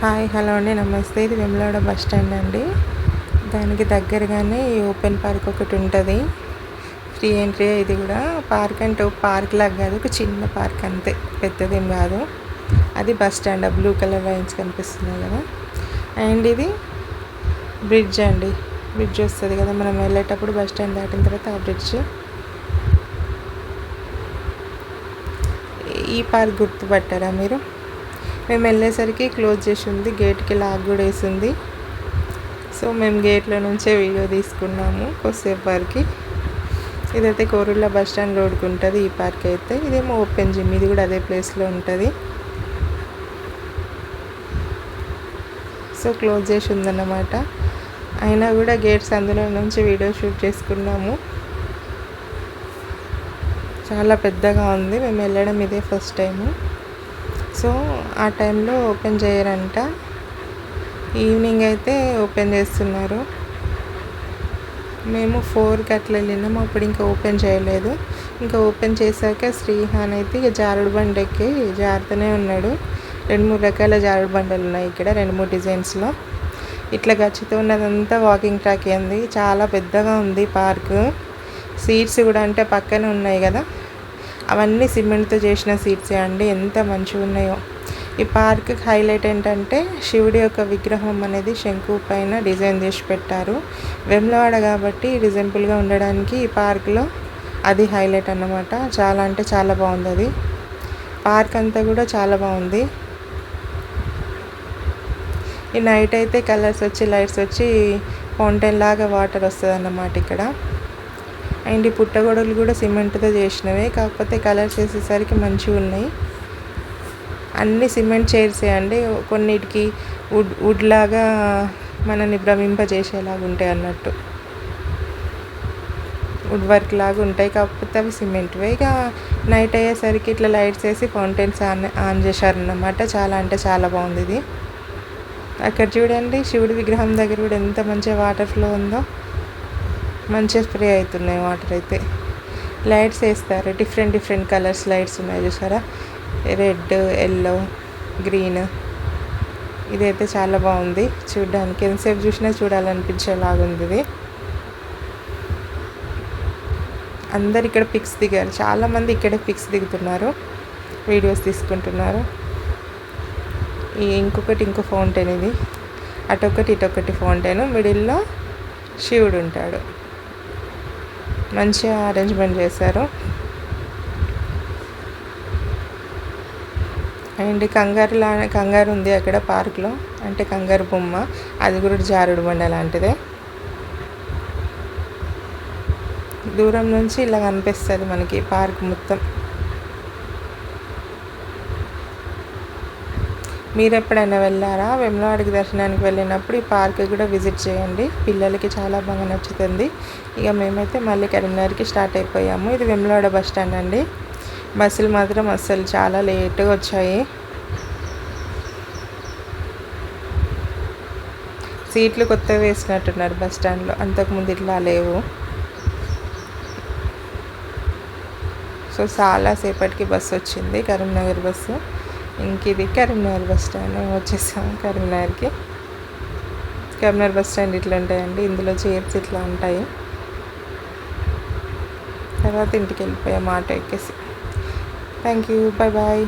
Hi hello అండి, నమస్తే. ఇది వేములవాడ బస్ స్టాండ్ అండి. దానికి దగ్గరగానే ఓపెన్ పార్క్ ఒకటి ఉంటుంది. Free entry. ఇది కూడా పార్క్ అంటే పార్క్ లాగా కాదు, ఒక చిన్న పార్క్ అంతే, పెద్దదేం కాదు. అది bus stand. Blue colour lines కనిపిస్తున్నాయి కదా. అండ్ ఇది బ్రిడ్జ్ అండి. బ్రిడ్జ్ వస్తుంది కదా మనం వెళ్ళేటప్పుడు, బస్ స్టాండ్ దాటిన తర్వాత ఆ బ్రిడ్జ్. ఈ పార్క్ గుర్తుపట్టారా మీరు? మేము వెళ్ళేసరికి క్లోజ్ చేసి ఉంది, గేట్కి లాక్ కూడా వేసింది. సో మేము గేట్లో నుంచే వీడియో తీసుకున్నాము కొద్దిసేపు వరకు. ఇదైతే కోరుళ్ళ బస్ స్టాండ్ రోడ్కి ఉంటుంది ఈ పార్క్ అయితే. ఇదేమో ఓపెన్ జిమ్, ఇది కూడా అదే ప్లేస్లో ఉంటుంది. సో క్లోజ్ చేసి ఉందన్నమాట. అయినా కూడా గేట్స్ అందులో నుంచి వీడియో షూట్ చేసుకున్నాము. చాలా పెద్దగా ఉంది. మేము వెళ్ళడం ఇదే ఫస్ట్ టైము. సో ఆ టైంలో ఓపెన్ చేయరంట. ఈవినింగ్ అయితే ఓపెన్ చేస్తున్నారు. మేము 4కి అట్లా వెళ్ళినాము, అప్పుడు ఇంకా ఓపెన్ చేయలేదు. ఇంకా ఓపెన్ చేశాక శ్రీహాన్ అయితే ఇక జారుడు బండి ఎక్కి జారుతూనే ఉన్నాడు. 2-3 రకాల జారుడు బండలు ఉన్నాయి ఇక్కడ, 2-3 డిజైన్స్లో. ఇట్లా గచ్చుతూ ఉన్నదంతా వాకింగ్ ట్రాక్ అయింది. చాలా పెద్దగా ఉంది పార్క్. సీట్స్ కూడా అంటే పక్కనే ఉన్నాయి కదా, అవన్నీ సిమెంట్తో చేసిన సీట్సే అండి. ఎంత మంచిగా ఉన్నాయో. ఈ పార్క్ హైలైట్ ఏంటంటే శివుడి యొక్క విగ్రహం అనేది శంకు పైన డిజైన్ చేసి పెట్టారు. వేములవాడ కాబట్టి రిజెంపుల్గా ఉండడానికి ఈ పార్క్లో అది హైలైట్ అన్నమాట. చాలా అంటే చాలా బాగుంది అది. పార్క్ అంతా కూడా చాలా బాగుంది. ఈ నైట్ అయితే కలర్స్ వచ్చి, లైట్స్ వచ్చి ఫౌంటైన్ లాగా వాటర్ వస్తుంది అన్నమాట ఇక్కడ. అండ్ ఈ పుట్టగొడుగులు కూడా సిమెంట్తో చేసినవే, కాకపోతే కలర్స్ వేసేసరికి మంచిగా ఉన్నాయి. అన్నీ సిమెంట్ చైర్సే అండి. కొన్నిటికి వుడ్ లాగా మనల్ని భ్రమింపజేసేలాగా ఉంటాయి అన్నట్టు, వుడ్ వర్క్ లాగా ఉంటాయి, కాకపోతే అవి సిమెంట్వే. ఇక నైట్ అయ్యేసరికి ఇట్లా లైట్స్ వేసి ఫౌంటైన్స్ ఆన్ చేశారన్నమాట. చాలా అంటే చాలా బాగుంది ఇది. అక్కడ చూడండి, శివుడి విగ్రహం దగ్గర కూడా ఎంత మంచిగా వాటర్ ఫ్లో ఉందో. మంచిగా స్ప్రే అవుతున్నాయి వాటర్ అయితే. లైట్స్ వేస్తారు, డిఫరెంట్ కలర్స్ లైట్స్ ఉన్నాయి చూసారా, రెడ్, ఎల్లో, గ్రీన్. ఇదైతే చాలా బాగుంది చూడడానికి. ఎంతసేపు చూసినా చూడాలనిపించేలాగా ఉంది ఇది. అందరు ఇక్కడ పిక్స్ దిగారు, చాలామంది ఇక్కడే పిక్స్ దిగుతున్నారు, వీడియోస్ తీసుకుంటున్నారు. ఇంకో ఫౌంటైన్ ఇది. అటొకటి ఇటొకటి ఫౌంటైన్, మిడిల్లో శివుడు ఉంటాడు. మంచిగా అరేంజ్మెంట్ చేశారు. అండ్ కంగారు ఉంది అక్కడ పార్క్లో, అంటే కంగారు బొమ్మ. అది కూడా జారుడు బండ లాంటిదే. దూరం నుంచి ఇలా కనిపిస్తుంది మనకి పార్క్ మొత్తం. మీరు ఎప్పుడైనా వెళ్ళారా? వేములవాడకి దర్శనానికి వెళ్ళినప్పుడు ఈ పార్క్ కూడా విజిట్ చేయండి, పిల్లలకి చాలా బాగా నచ్చుతుంది. ఇక మేమైతే మళ్ళీ కరీంనగర్కి స్టార్ట్ అయిపోయాము. ఇది వేములవాడ బస్ స్టాండ్ అండి. బస్సులు మాత్రం అస్సలు చాలా లేట్గా వచ్చాయి. సీట్లు కొత్తగా వేసినట్టున్నారు బస్ స్టాండ్లో, అంతకుముందు ఇట్లా లేవు. సో చాలాసేపటికి బస్సు వచ్చింది, కరీంనగర్ బస్సు. ఇంక ఇది కరీంనగర్ బస్ స్టాండ్. మేము వచ్చేసాము కరీంనగర్కి. కరీంనగర్ బస్ స్టాండ్ ఇట్లా ఉంటాయండి, ఇందులో చైర్స్ ఇట్లా ఉంటాయి. తర్వాత ఇంటికి వెళ్ళిపోయాము ఆటో ఎక్కేసి. Thank you, bye bye.